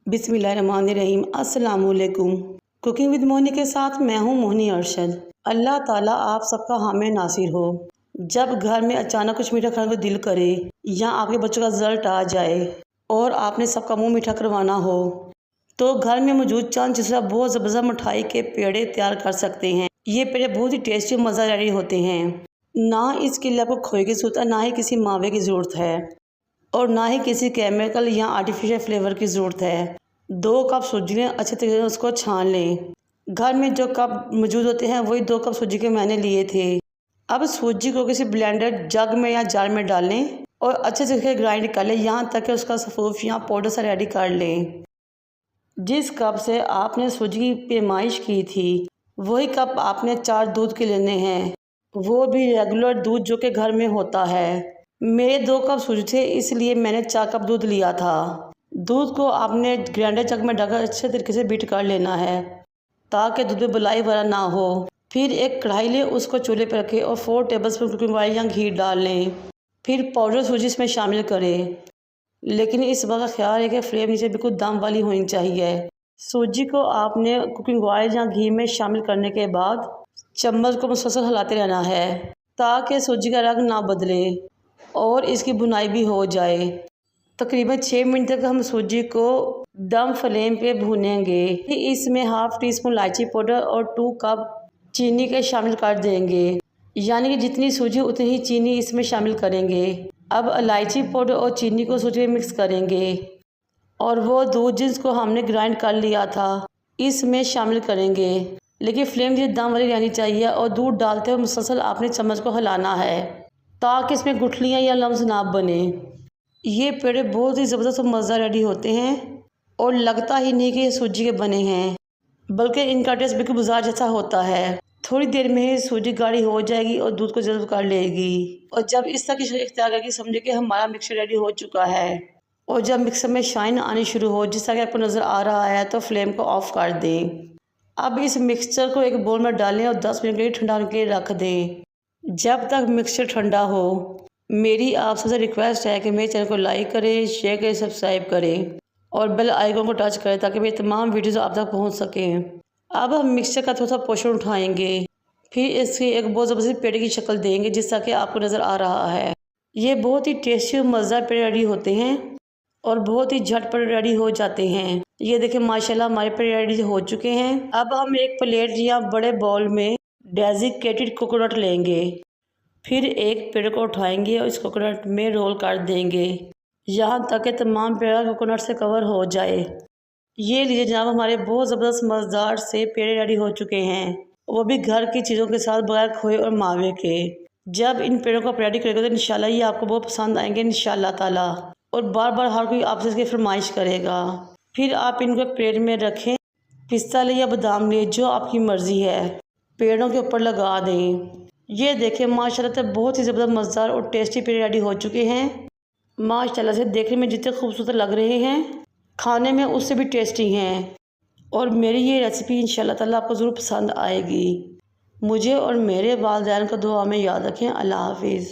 बिस्मिल्लाहिर्रहमानिर्रहीम। अस्सलाम वालेकुम। कुकिंग विद मोहनी के साथ मैं हूँ मोहनी अरशद। अल्लाह ताला आप सबका हामी नासिर हो। जब घर में अचानक कुछ मीठा खाने को दिल करे या आपके बच्चों का रिजल्ट आ जाए और आपने सबका मुंह मीठा करवाना हो तो घर में मौजूद चंद चीज़ों से बहुत ज़बरदस्त मिठाई के पेड़े तैयार कर सकते हैं। ये पेड़े बहुत ही टेस्टी और मज़ेदार होते हैं। ना इसके लिए आपको खोए की ज़रूरत है, ना ही किसी मावे की ज़रूरत है और ना ही किसी केमिकल या आर्टिफिशियल फ्लेवर की ज़रूरत है। 2 कप सूजी लें, अच्छे तरीके से उसको छान लें। घर में जो कप मौजूद होते हैं वही 2 कप सूजी के मैंने लिए थे। अब सूजी को किसी ब्लेंडर जग में या जार में डालें और अच्छे से ग्राइंड कर लें, यहाँ तक कि उसका सफूफ या पाउडर सा रेडी कर लें। जिस कप से आपने सूजी की पैमाइश की थी वही कप आपने 4 दूध के लेने हैं, वो भी रेगुलर दूध जो कि घर में होता है। मेरे 2 कप सूजी थे इसलिए मैंने 4 कप दूध लिया था। दूध को आपने ग्राइंडर जग में डालकर अच्छे तरीके से बीट कर लेना है ताकि दूध में बुलाई वगैरह ना हो। फिर एक कढ़ाई लें, उसको चूल्हे पर रखें और 4 टेबलस्पून कुकिंग ऑयल या घी डाल लें। फिर पाउडर सूजी इसमें शामिल करें, लेकिन इस बात का ख्याल है कि फ्लेम नीचे बिल्कुल दम वाली होनी चाहिए। सूजी को आपने कुकिंग ऑयल या घी में शामिल करने के बाद चम्मच को मुसलसल हिलाते रहना है ताकि सूजी का रंग ना बदले और इसकी बुनाई भी हो जाए। तकरीबन 6 मिनट तक हम सूजी को दम फ्लेम पे भूनेंगे। इसमें हाफ टी स्पून इलायची पाउडर और 2 कप चीनी के शामिल कर देंगे, यानी कि जितनी सूजी उतनी ही चीनी इसमें शामिल करेंगे। अब इलायची पाउडर और चीनी को सूजी में मिक्स करेंगे और वो दूध जिसको हमने ग्राइंड कर लिया था इसमें शामिल करेंगे, लेकिन फ्लेम जो दम वाली रहनी चाहिए और दूध डालते हुए मुसलसल आपने चम्मच को हिलाना है ताकि इसमें गुठलियाँ या लम्स ना बने। ये पेड़े बहुत ही ज़बरदस्त और मज़ेदार रेडी होते हैं और लगता ही नहीं कि ये सूजी के बने हैं, बल्कि इनका टेस्ट बिल्कुल बाजार जैसा होता है। थोड़ी देर में ही सूजी गाढ़ी हो जाएगी और दूध को जज़्ब कर लेगी और जब इस तरह की शक्ल इख्तियार करेगी समझे कि हमारा मिक्सचर रेडी हो चुका है। और जब मिक्सर में शाइन आनी शुरू हो जिस तरह आपको नज़र आ रहा है तो फ्लेम को ऑफ कर दें। अब इस मिक्सचर को एक बोल में डालें और 10 मिनट के लिए ठंडा होने के लिए रख दें। जब तक मिक्सचर ठंडा हो मेरी आप सबसे रिक्वेस्ट है कि मेरे चैनल को लाइक करें, शेयर करें, सब्सक्राइब करें और बेल आइकन को टच करें ताकि मेरी तमाम वीडियोज़ आप तक पहुंच सकें। अब हम मिक्सचर का थोड़ा सा पोर्शन उठाएंगे, फिर इसकी एक बहुत ज़बरदस्त पेड़े की शक्ल देंगे जिस तरह कि आपको नज़र आ रहा है। ये बहुत ही टेस्टी और मज़ेदार पेड़े रेडी होते हैं और बहुत ही झटपट रेडी हो जाते हैं। ये देखें माशाल्लाह हमारे पेड़े रेडी हो चुके हैं। अब हम एक प्लेट या बड़े बाउल में डेजिकेटेड कोकोनट लेंगे, फिर एक पेड़ को उठाएंगे और इस कोकोनट में रोल कर देंगे यहाँ तक कि तमाम पेड़ कोकोनट से कवर हो जाए। ये लीजिए जनाब, हमारे बहुत ज़बरदस्त मज़ेदार से पेड़े रेडी हो चुके हैं, वो भी घर की चीज़ों के साथ बगैर खोए और मावे के। जब इन पेड़ों को आप रेडी करेंगे तो इंशाल्लाह ये आपको बहुत पसंद आएंगे इंशाल्लाह ताला, और बार बार हर कोई आपसे इसकी फरमाइश करेगा। फिर आप इनको प्लेट में रखें, पिस्ता ले या बादाम ले जो आपकी मर्ज़ी है, पेड़ों के ऊपर लगा दें। ये देखें माशाल्लाह से बहुत ही ज़बरदस्त मज़ेदार और टेस्टी पेड़े रेडी हो चुके हैं। माशाल्लाह से देखने में जितने खूबसूरत लग रहे हैं खाने में उससे भी टेस्टी हैं और मेरी ये रेसिपी इंशाल्लाह ताला आपको ज़रूर पसंद आएगी। मुझे और मेरे वालिदैन को दुआ में याद रखें। अल्लाह हाफिज़।